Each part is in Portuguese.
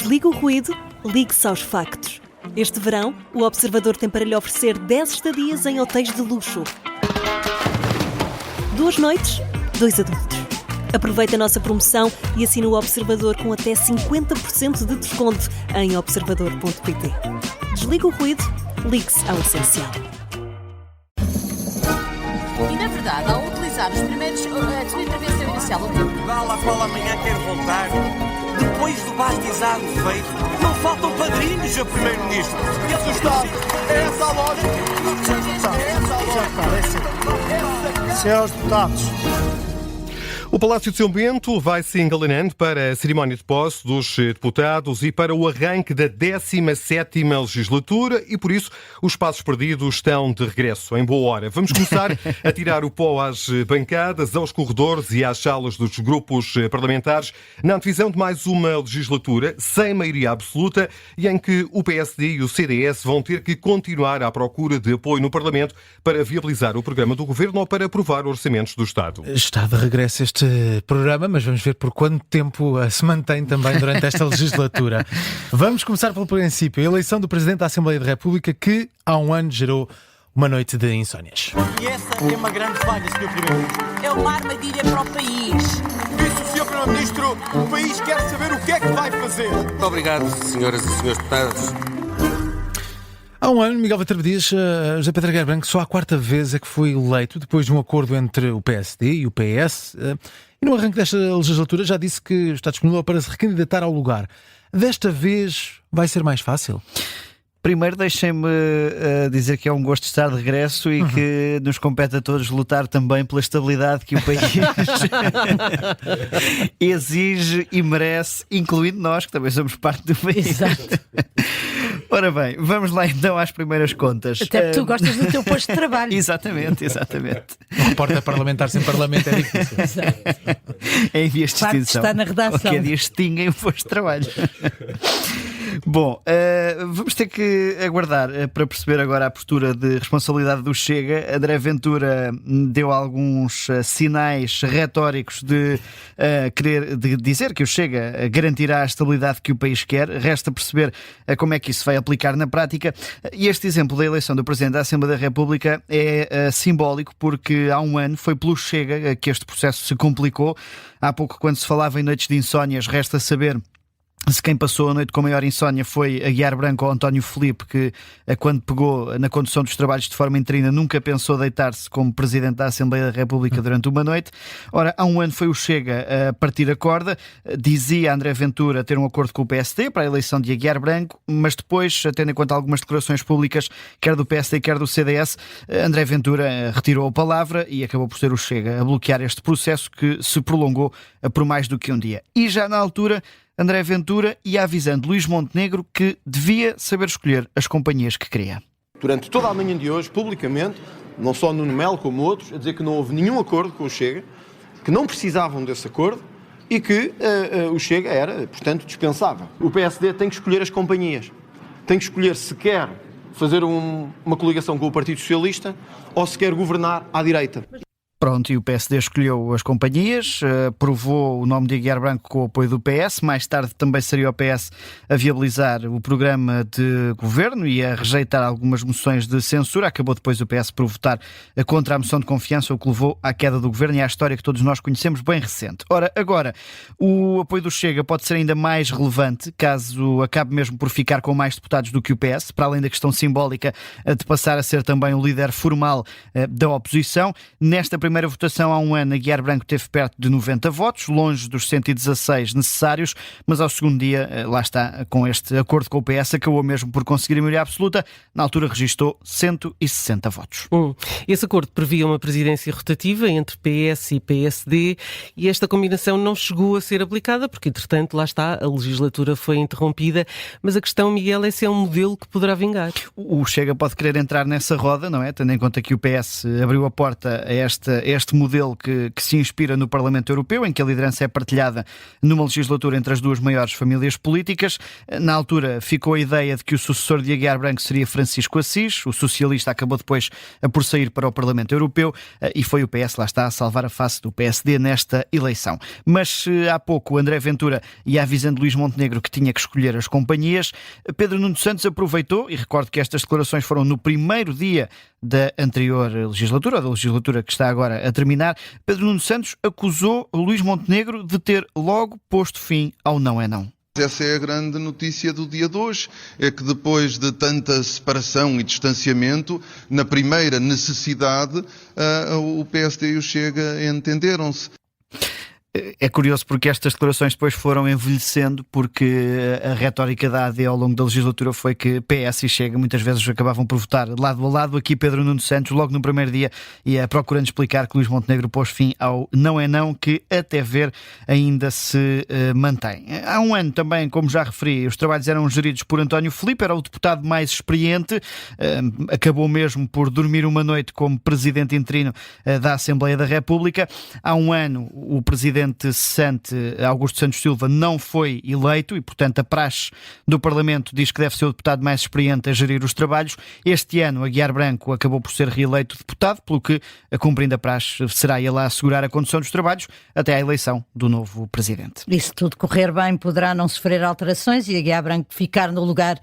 Desliga o ruído, ligue-se aos factos. Este verão, o Observador tem para lhe oferecer 10 estadias em hotéis de luxo. 2 noites, 2 adultos. Aproveite a nossa promoção e assine o Observador com até 50% de desconto em observador.pt. Desliga o ruído, ligue-se ao essencial. E na verdade, ao utilizar os primeiros a sua intervenção inicial, Lá para amanhã quero voltar. Depois do batizado feito, não faltam padrinhos a primeiro-ministro. Esse Estado, é essa a lógica. É essa a lógica. Senhores deputados. O Palácio de São Bento vai se engalanando para a cerimónia de posse dos deputados e para o arranque da 17ª legislatura e, por isso, os passos perdidos estão de regresso, em boa hora. Vamos começar a tirar o pó às bancadas, aos corredores e às salas dos grupos parlamentares na antevisão de mais uma legislatura sem maioria absoluta e em que o PSD e o CDS vão ter que continuar à procura de apoio no Parlamento para viabilizar o programa do Governo ou para aprovar orçamentos do Estado. Está de regresso este programa, mas vamos ver por quanto tempo se mantém também durante esta legislatura. Vamos começar pelo princípio. A eleição do Presidente da Assembleia da República que há um ano gerou uma noite de insónias. E essa é uma grande falha, Sr. Primeiro-Ministro. é uma armadilha para o país. Isso, Sr. Primeiro-Ministro, o país quer saber o que é que vai fazer. Muito obrigado, senhoras e senhores deputados. Há um ano, Miguel Viterbo diz, José Pedro Aguiar Branco, só a 4ª vez é que foi eleito, depois de um acordo entre o PSD e o PS, e no arranque desta legislatura já disse que está disponível para se recandidatar ao lugar. Desta vez vai ser mais fácil? Primeiro, deixem-me dizer que é um gosto estar de regresso e que nos compete a todos lutar também pela estabilidade que o país exige e merece, incluindo nós, que também somos parte do país. Exato. Ora bem, vamos lá então às primeiras contas. Até porque tu gostas do teu posto de trabalho. Exatamente. Um repórter parlamentar sem parlamento é difícil. Exato. É em vias de Facto extinção. está na redação. Qualquer dia extinguem o posto de trabalho. Bom, vamos ter que aguardar para perceber agora a postura de responsabilidade do Chega. André Ventura deu alguns sinais retóricos de dizer que o Chega garantirá a estabilidade que o país quer. Resta perceber como é que isso vai aplicar na prática. E este exemplo da eleição do Presidente da Assembleia da República é simbólico porque há um ano foi pelo Chega que este processo se complicou. Há pouco, quando se falava em noites de insónias, resta saber se quem passou a noite com maior insónia foi Aguiar Branco ou António Filipe, que quando pegou na condução dos trabalhos de forma interina nunca pensou deitar-se como Presidente da Assembleia da República durante uma noite. Ora, há um ano foi o Chega a partir a corda. Dizia André Ventura ter um acordo com o PSD para a eleição de Aguiar Branco, mas depois, tendo em conta algumas declarações públicas, quer do PSD, quer do CDS, André Ventura retirou a palavra e acabou por ser o Chega a bloquear este processo que se prolongou por mais do que um dia. E já na altura, André Ventura ia avisando Luís Montenegro que devia saber escolher as companhias que queria. Durante toda a manhã de hoje, publicamente, não só Nuno Melo como outros, a dizer que não houve nenhum acordo com o Chega, que não precisavam desse acordo e que o Chega era, portanto, dispensável. O PSD tem que escolher as companhias. Tem que escolher se quer fazer uma coligação com o Partido Socialista ou se quer governar à direita. Pronto, e o PSD escolheu as companhias, aprovou o nome de Aguiar Branco com o apoio do PS. Mais tarde também seria o PS a viabilizar o programa de governo e a rejeitar algumas moções de censura. Acabou depois o PS por votar contra a moção de confiança, o que levou à queda do governo e à história que todos nós conhecemos, bem recente. Ora, agora, o apoio do Chega pode ser ainda mais relevante, caso acabe mesmo por ficar com mais deputados do que o PS, para além da questão simbólica de passar a ser também o líder formal da oposição. Nesta primeira votação há um ano, Aguiar Branco teve perto de 90 votos, longe dos 116 necessários, mas ao segundo dia, lá está, com este acordo com o PS, acabou mesmo por conseguir a maioria absoluta. Na altura registou 160 votos. Esse acordo previa uma presidência rotativa entre PS e PSD e esta combinação não chegou a ser aplicada porque, entretanto, lá está, a legislatura foi interrompida. Mas a questão, Miguel, é se é um modelo que poderá vingar. O Chega pode querer entrar nessa roda, não é? Tendo em conta que o PS abriu a porta a esta este modelo que se inspira no Parlamento Europeu, em que a liderança é partilhada numa legislatura entre as duas maiores famílias políticas. Na altura ficou a ideia de que o sucessor de Aguiar Branco seria Francisco Assis. O socialista acabou depois por sair para o Parlamento Europeu e foi o PS, lá está, a salvar a face do PSD nesta eleição. Mas há pouco o André Ventura ia avisando Luís Montenegro que tinha que escolher as companhias. Pedro Nuno Santos aproveitou, e recordo que estas declarações foram no primeiro dia da anterior legislatura, ou da legislatura que está agora a terminar. Pedro Nuno Santos acusou Luís Montenegro de ter logo posto fim ao não é não. Essa é a grande notícia do dia de hoje, é que depois de tanta separação e distanciamento, na primeira necessidade, o PSD e o Chega entenderam-se. É curioso porque estas declarações depois foram envelhecendo, porque a retórica da AD ao longo da legislatura foi que PS e Chega muitas vezes acabavam por votar lado a lado. Aqui Pedro Nuno Santos, logo no primeiro dia, ia procurando explicar que Luís Montenegro pôs fim ao não é não, que até ver ainda se mantém. Há um ano também, como já referi, os trabalhos eram geridos por António Filipe, era o deputado mais experiente, acabou mesmo por dormir uma noite como presidente interino da Assembleia da República. Há um ano o presidente cessante Augusto Santos Silva não foi eleito e, portanto, a praxe do Parlamento diz que deve ser o deputado mais experiente a gerir os trabalhos. Este ano, Aguiar Branco acabou por ser reeleito deputado, pelo que, cumprindo a praxe, será ele a assegurar a condução dos trabalhos até à eleição do novo presidente. E se tudo correr bem, poderá não sofrer alterações e Aguiar Branco ficar no lugar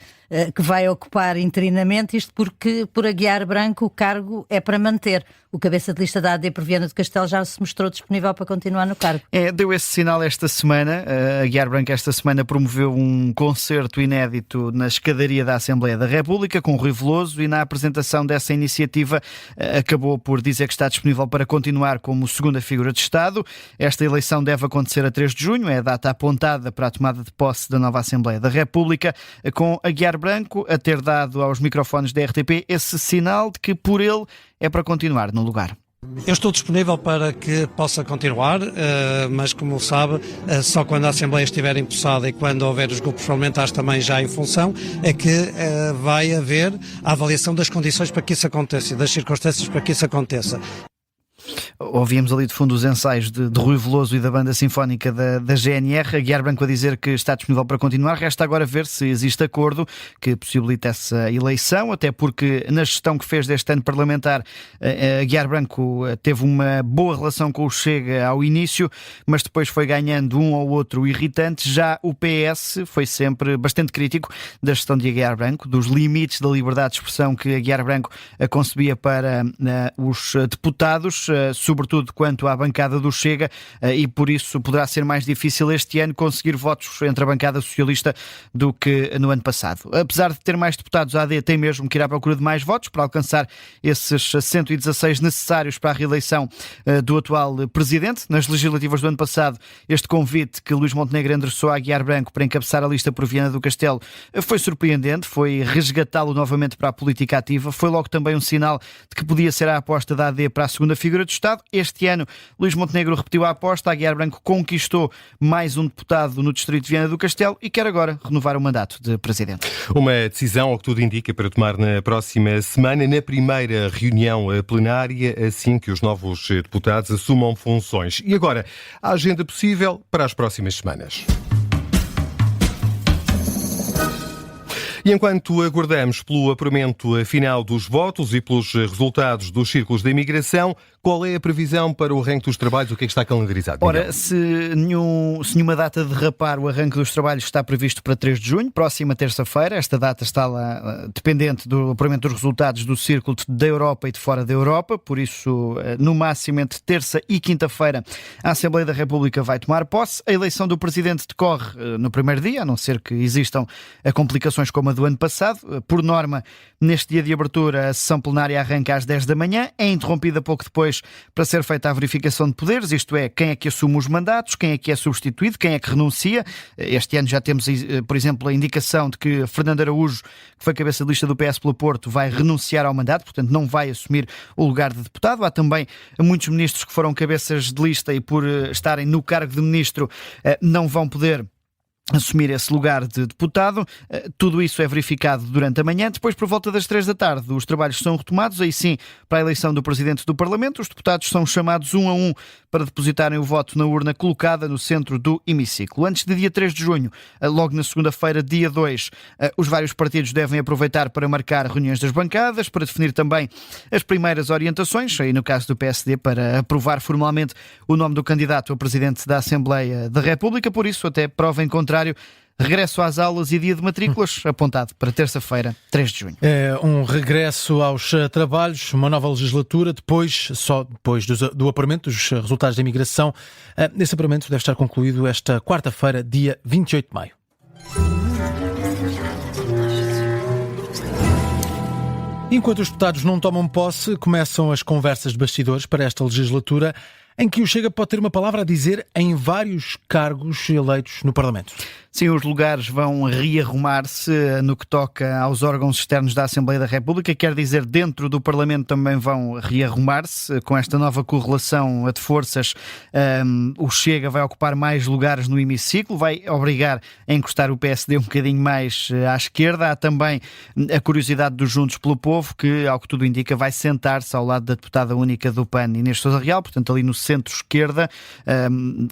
que vai ocupar interinamente, isto porque por Aguiar Branco o cargo é para manter. O cabeça de lista da AD por Viana do Castelo já se mostrou disponível para continuar no cargo. Deu esse sinal esta semana. Aguiar Branco esta semana promoveu um concerto inédito na escadaria da Assembleia da República com Rui Veloso e na apresentação dessa iniciativa acabou por dizer que está disponível para continuar como segunda figura de Estado. Esta eleição deve acontecer a 3 de junho, é a data apontada para a tomada de posse da nova Assembleia da República, com Aguiar Branco a ter dado aos microfones da RTP esse sinal de que por ele é para continuar no lugar. Eu estou disponível para que possa continuar, mas como sabe, só quando a Assembleia estiver empossada e quando houver os grupos parlamentares também já em função, é que vai haver a avaliação das condições para que isso aconteça e das circunstâncias para que isso aconteça. Ouvíamos ali de fundo os ensaios de Rui Veloso e da Banda Sinfónica da GNR. Aguiar Branco a dizer que está disponível para continuar. Resta agora ver se existe acordo que possibilite essa eleição, até porque na gestão que fez deste ano parlamentar, Aguiar Branco teve uma boa relação com o Chega ao início, mas depois foi ganhando um ou outro irritante. Já o PS foi sempre bastante crítico da gestão de Aguiar Branco, dos limites da liberdade de expressão que Aguiar Branco concebia para os deputados, sobretudo quanto à bancada do Chega, e por isso poderá ser mais difícil este ano conseguir votos entre a bancada socialista do que no ano passado. Apesar de ter mais deputados, a AD tem mesmo que ir à procura de mais votos para alcançar esses 116 necessários para a reeleição do atual presidente. Nas legislativas do ano passado, este convite que Luís Montenegro endereçou a Aguiar Branco para encabeçar a lista por Viana do Castelo foi surpreendente, foi resgatá-lo novamente para a política ativa, foi logo também um sinal de que podia ser a aposta da AD para a segunda figura do Estado. Este ano, Luís Montenegro repetiu a aposta, Aguiar Branco conquistou mais um deputado no distrito de Viana do Castelo e quer agora renovar o mandato de presidente. Uma decisão, ao que tudo indica, para tomar na próxima semana, na primeira reunião plenária, assim que os novos deputados assumam funções. E agora, a agenda possível para as próximas semanas. E enquanto aguardamos pelo apuramento final dos votos e pelos resultados dos círculos da imigração, qual é a previsão para o arranque dos trabalhos? O que é que está calendarizado? Ora, se nenhuma data de rapar, o arranque dos trabalhos está previsto para 3 de junho, próxima terça-feira. Esta data está lá dependente do apuramento dos resultados do círculo da Europa e de fora da Europa, por isso, no máximo entre terça e quinta-feira, a Assembleia da República vai tomar posse. A eleição do presidente decorre no primeiro dia, a não ser que existam complicações como a do ano passado. Por norma, neste dia de abertura, a sessão plenária arranca às 10 da manhã, é interrompida pouco depois para ser feita a verificação de poderes, isto é, quem é que assume os mandatos, quem é que é substituído, quem é que renuncia. Este ano já temos, por exemplo, a indicação de que Fernando Araújo, que foi cabeça de lista do PS pelo Porto, vai renunciar ao mandato, portanto não vai assumir o lugar de deputado. Há também muitos ministros que foram cabeças de lista e por estarem no cargo de ministro não vão poder assumir esse lugar de deputado. Tudo isso é verificado durante a manhã. Depois, por volta das 3 da tarde, os trabalhos são retomados, aí sim, para a eleição do Presidente do Parlamento. Os deputados são chamados um a um para depositarem o voto na urna colocada no centro do hemiciclo. Antes de dia 3 de junho, logo na segunda-feira, dia 2, os vários partidos devem aproveitar para marcar reuniões das bancadas, para definir também as primeiras orientações, aí no caso do PSD, para aprovar formalmente o nome do candidato a Presidente da Assembleia da República. Por isso, até prova em contrário, regresso às aulas e dia de matrículas apontado para terça-feira, 3 de junho. É um regresso aos trabalhos, uma nova legislatura, só depois do apuramento dos resultados da imigração. Esse apuramento deve estar concluído esta quarta-feira, dia 28 de maio. Enquanto os deputados não tomam posse, começam as conversas de bastidores para esta legislatura, em que o Chega pode ter uma palavra a dizer em vários cargos eleitos no Parlamento. Sim, os lugares vão rearrumar-se no que toca aos órgãos externos da Assembleia da República, quer dizer, dentro do Parlamento também vão rearrumar-se. Com esta nova correlação de forças, o Chega vai ocupar mais lugares no hemiciclo, vai obrigar a encostar o PSD um bocadinho mais à esquerda. Há também a curiosidade dos Juntos pelo Povo, que, ao que tudo indica, vai sentar-se ao lado da deputada única do PAN, Inês Sousa Real, portanto ali no centro-esquerda,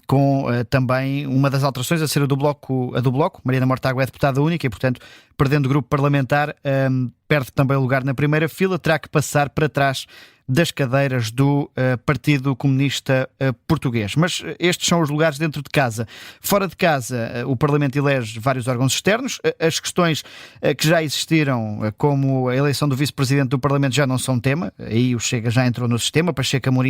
com também uma das alterações a ser a do Bloco. Mariana Mortágua é deputada única e, portanto, perdendo o grupo parlamentar, perde também o lugar na primeira fila, terá que passar para trás das cadeiras do Partido Comunista Português. Mas estes são os lugares dentro de casa. Fora de casa, o Parlamento elege vários órgãos externos. As questões que já existiram, como a eleição do Vice-Presidente do Parlamento, já não são tema. Aí o Chega já entrou no sistema.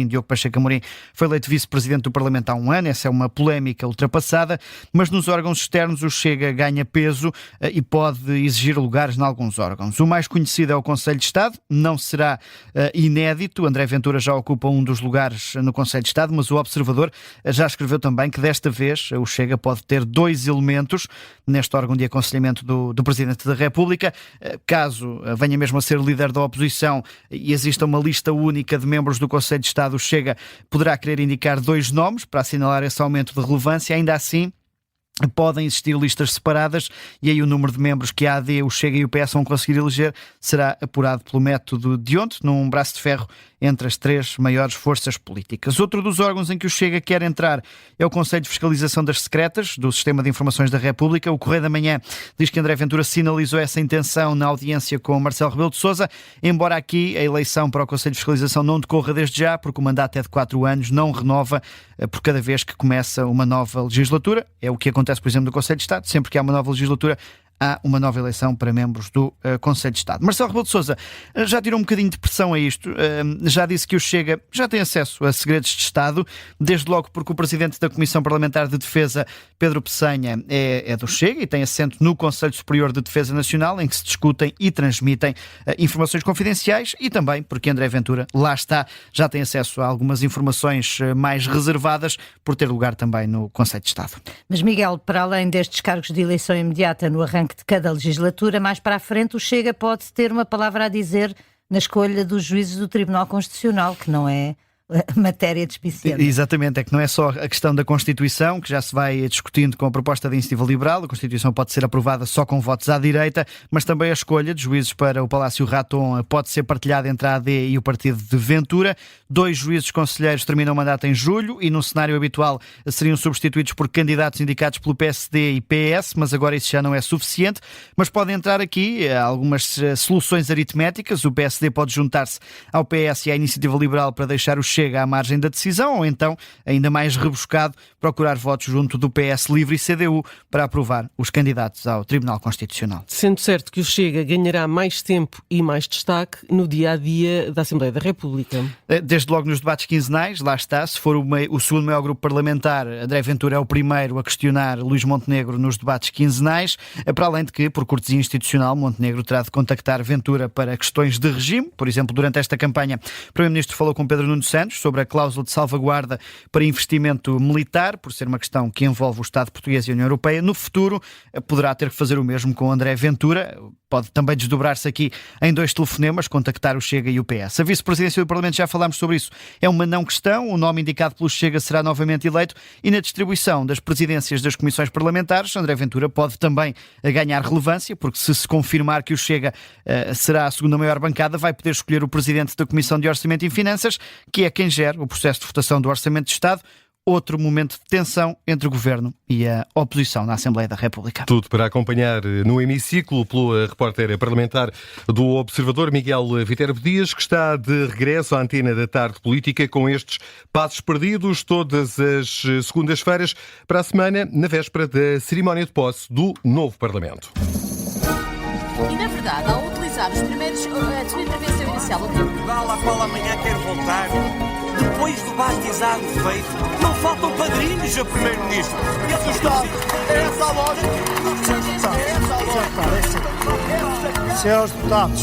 Diogo Pacheco Amorim foi eleito Vice-Presidente do Parlamento há um ano. Essa é uma polémica ultrapassada. Mas nos órgãos externos o Chega ganha peso e pode exigir lugares em alguns órgãos. O mais conhecido é o Conselho de Estado. Não será inédito. André Ventura já ocupa um dos lugares no Conselho de Estado, mas o Observador já escreveu também que desta vez o Chega pode ter 2 elementos neste órgão de aconselhamento do Presidente da República. Caso venha mesmo a ser líder da oposição e exista uma lista única de membros do Conselho de Estado, o Chega poderá querer indicar 2 nomes para assinalar esse aumento de relevância. Ainda assim, podem existir listas separadas e aí o número de membros que a AD, o Chega e o PS vão conseguir eleger será apurado pelo método de ontem, num braço de ferro entre as 3 maiores forças políticas. Outro dos órgãos em que o Chega quer entrar é o Conselho de Fiscalização das Secretas do Sistema de Informações da República. O Correio da Manhã diz que André Ventura sinalizou essa intenção na audiência com Marcelo Rebelo de Sousa, embora aqui a eleição para o Conselho de Fiscalização não decorra desde já, porque o mandato é de 4 anos, não renova por cada vez que começa uma nova legislatura. É o que acontece, por exemplo, no Conselho de Estado. Sempre que há uma nova legislatura, há uma nova eleição para membros do Conselho de Estado. Marcelo Rebelo de Sousa já tirou um bocadinho de pressão a isto, já disse que o Chega já tem acesso a segredos de Estado, desde logo porque o Presidente da Comissão Parlamentar de Defesa, Pedro Peçanha, é do Chega e tem assento no Conselho Superior de Defesa Nacional, em que se discutem e transmitem informações confidenciais, e também porque André Ventura, lá está, já tem acesso a algumas informações mais reservadas, por ter lugar também no Conselho de Estado. Mas, Miguel, para além destes cargos de eleição imediata no arranque de cada legislatura, mais para a frente o Chega pode ter uma palavra a dizer na escolha dos juízes do Tribunal Constitucional, que não é matéria despiciente. Exatamente, é que não é só a questão da Constituição, que já se vai discutindo com a proposta da Iniciativa Liberal. A Constituição pode ser aprovada só com votos à direita, mas também a escolha de juízes para o Palácio Raton pode ser partilhada entre a AD e o partido de Ventura. 2 juízes conselheiros terminam o mandato em julho e, num cenário habitual, seriam substituídos por candidatos indicados pelo PSD e PS, mas agora isso já não é suficiente. Mas podem entrar aqui algumas soluções aritméticas. O PSD pode juntar-se ao PS e à Iniciativa Liberal para deixar o Chega à margem da decisão, ou então, ainda mais rebuscado, procurar votos junto do PS Livre e CDU para aprovar os candidatos ao Tribunal Constitucional. Sendo certo que o Chega ganhará mais tempo e mais destaque no dia-a-dia da Assembleia da República. Desde logo nos debates quinzenais, lá está, se for o segundo maior grupo parlamentar, André Ventura é o primeiro a questionar Luís Montenegro nos debates quinzenais, para além de que, por cortesia institucional, Montenegro terá de contactar Ventura para questões de regime. Por exemplo, durante esta campanha, o Primeiro-Ministro falou com Pedro Nuno Santos comentários sobre a cláusula de salvaguarda para investimento militar, por ser uma questão que envolve o Estado português e a União Europeia. No futuro, poderá ter que fazer o mesmo com André Ventura. Pode também desdobrar-se aqui em 2 telefonemas, contactar o Chega e o PS. A vice-presidência do Parlamento, já falámos sobre isso, é uma não questão. O nome indicado pelo Chega será novamente eleito e na distribuição das presidências das comissões parlamentares, André Ventura pode também ganhar relevância, porque se confirmar que o Chega será a segunda maior bancada, vai poder escolher o presidente da Comissão de Orçamento e Finanças, que é quem gera o processo de votação do Orçamento de Estado. Outro momento de tensão entre o Governo e a oposição na Assembleia da República. Tudo para acompanhar no hemiciclo pelo repórter parlamentar do Observador, Miguel Viterbo Dias, que está de regresso à antena da Tarde Política com estes passos perdidos todas as segundas-feiras para a semana, na véspera da cerimónia de posse do novo Parlamento. E, na verdade, ao utilizar a sua intervenção inicial, Portugal, à qual amanhã quer voltar, depois do bastizado feito, não faltam padrinhos a Primeiro-Ministro. É essa a lógica. Senhores deputados,